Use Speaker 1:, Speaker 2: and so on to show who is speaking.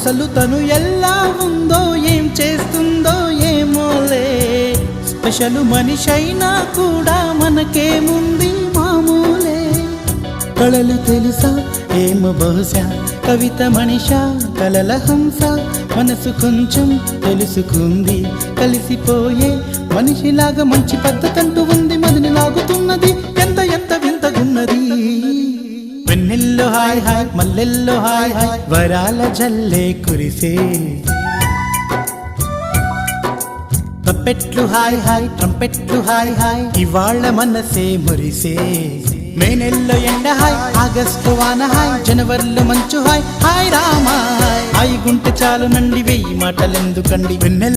Speaker 1: అసలు తను ఎలా ఉందో ఏం చేస్తుందో ఏమోలే. స్పెషల్ మనిషైనా కూడా మనకేముంది మామూలే. కళలు తెలుసా ఏమో బహుశా, కవిత మనిషా కలల హంస. మనసు కొంచెం తెలుసుకుంది, కలిసిపోయే మనిషిలాగా మంచి పద్ధతంటూ ఉంది. మదిని లాగుతున్నది ఎంత ఎంత వింతగున్నది. వెన్నెల్లో హాయ్ హాయ్, మల్లెల్లో హాయ్ హాయ్, వరాల జల్లే కురిసే. తప్పెట్లు హాయ్ హాయ్, ట్రంపెట్లు హాయ్ హాయ్, ఇవాళ్ళ మనసే మురిసే. మే నెలలో ఎండ హాయ్, ఆగస్టు వాన హాయ్, జనవరిలో మంచు హాయ్. హాయ్ రామా హాయ్ గుంటె చాలు నండి, వెయ్యి మాటలెందుకండి. వెన్నెల